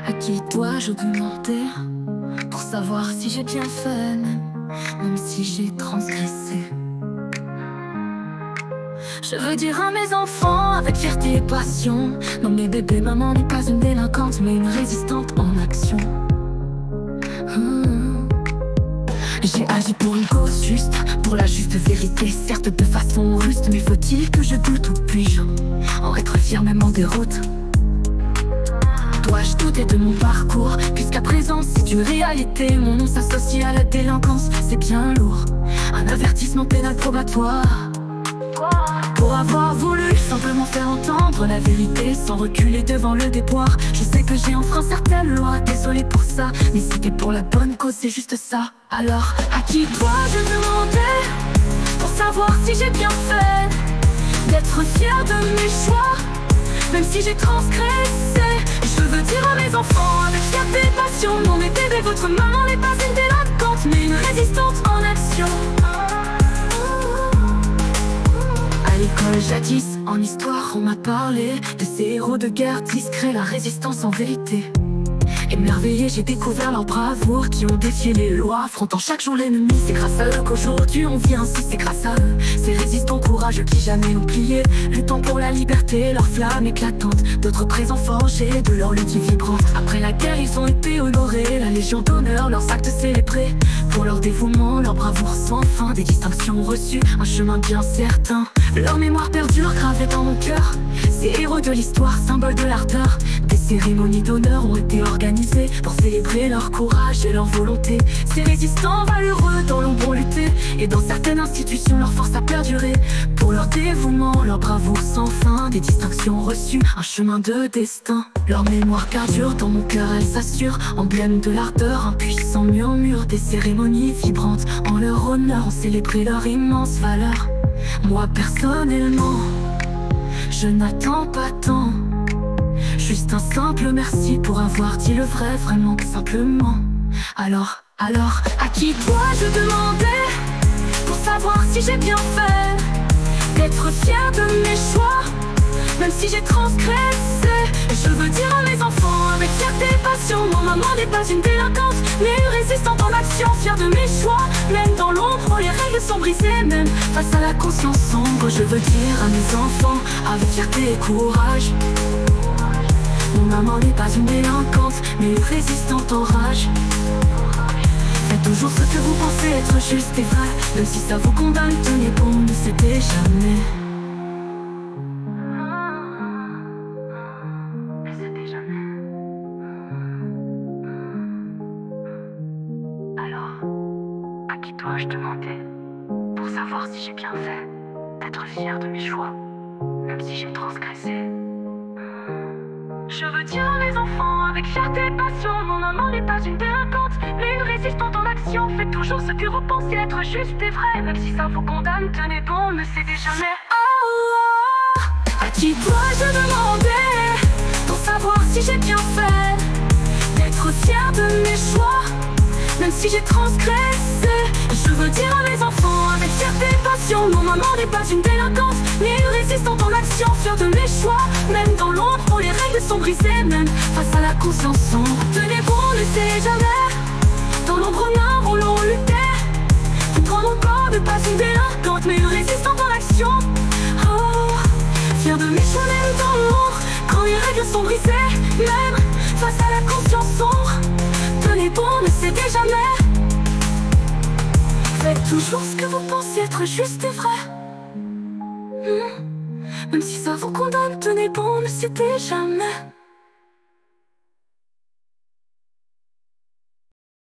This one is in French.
À qui dois-je demander pour savoir si j'ai bien fait, même si j'ai transgressé? Je veux dire à mes enfants avec fierté et passion: non, mes bébés, maman n'est pas une délinquante, mais une résistante en action. J'ai agi pour une cause juste, pour la juste vérité, certes de façon ruste, mais faut-il que je doute ou puis-je en être fier même en déroute? Dois-je douter de mon parcours, puisqu'à présent c'est une réalité? Mon nom s'associe à la délinquance, c'est bien lourd. Un avertissement pénal probatoire pour avoir voulu simplement faire entendre la vérité sans reculer devant le déboire. Je sais que j'ai enfreint certaines lois, désolé pour ça, mais c'était pour la bonne cause, c'est juste ça. Alors, à qui dois-je demander pour savoir si j'ai bien fait d'être fier de mes choix, même si j'ai transgressé? Je veux dire à mes enfants avec fierté et passion: non, mes bébés, votre maman n'est pas une délinquante, mais une résistante en action. À l'école jadis, en histoire, on m'a parlé de ces héros de guerre discrets, la résistance en vérité. Émerveillé, j'ai découvert leur bravoure, qui ont défié les lois, affrontant chaque jour l'ennemi. C'est grâce à eux qu'aujourd'hui on vit ainsi, c'est grâce à eux, ces résistants courageux qui jamais ont plié, luttant pour la liberté, leur flamme éclatante. D'autres présents forgés de leur lutte vibrante. Après la guerre, ils ont été honorés, la Légion d'honneur, leurs actes célébrés. Pour leur dévouement, leur bravoure sans fin, des distinctions reçues, un chemin bien certain. Leur mémoire perdure, gravée dans mon cœur. Ces héros de l'histoire, symboles de l'ardeur. Des cérémonies d'honneur ont été organisées pour célébrer leur courage et leur volonté. Ces résistants valeureux dans l'ombre ont lutté, et dans certaines institutions leur force a perduré. Pour leur dévouement, leur bravoure sans fin, des distinctions reçues, un chemin de destin. Leur mémoire perdure dans mon cœur, elle s'assure, emblème de l'ardeur, un puissant murmure. Des cérémonies vibrantes en leur honneur ont célébré leur immense valeur. Moi personnellement, je n'attends pas tant, juste un simple merci pour avoir dit le vrai, vraiment simplement. Alors, à qui dois-je demander pour savoir si j'ai bien fait d'être fier de mes choix, même si j'ai transgressé? Je veux dire à mes enfants avec fierté et passion: mon maman n'est pas une délinquante, mais une résistante en action. Fière de mes choix, même dans l'ombre, les règles sont brisées, même face à la conscience sombre. Je veux dire à mes enfants avec fierté et courage: mon maman n'est pas une délinquante, mais une résistante en rage. Faites toujours ce que vous pensez être juste et vrai, même si ça vous condamne, tenez bon, ne cédez jamais. À qui dois-je demander pour savoir si j'ai bien fait d'être fier de mes choix, même si j'ai transgressé? Je veux dire à mes enfants avec fierté et passion: mon maman n'est pas une délinquante, mais une résistante en action. Faites toujours ce que vous pensez être juste et vrai, même si ça vous condamne, tenez bon, ne cédez jamais. Oh, à qui dois-je demander pour savoir si j'ai bien fait d'être fier de mes choix, même si j'ai transgressé? Je veux dire à mes enfants avec fierté et passion: mon maman n'est pas une délinquante, mais une résistante en action. Fière de mes choix, même dans l'ombre, les règles sont brisées, même face à la conscience sombre. Tenez bon, ne cédez jamais, dans l'ombre noire où l'on luttait. Comprendre encore de pas une délinquante, mais une résistante en action. Oh, fière de mes choix, même dans l'ombre, quand les règles sont brisées, même face à la conscience sombre. Tenez bon, ne cédez jamais. Faites toujours ce que vous pensez être juste et vrai, même si ça vous condamne, tenez bon, ne cédez jamais.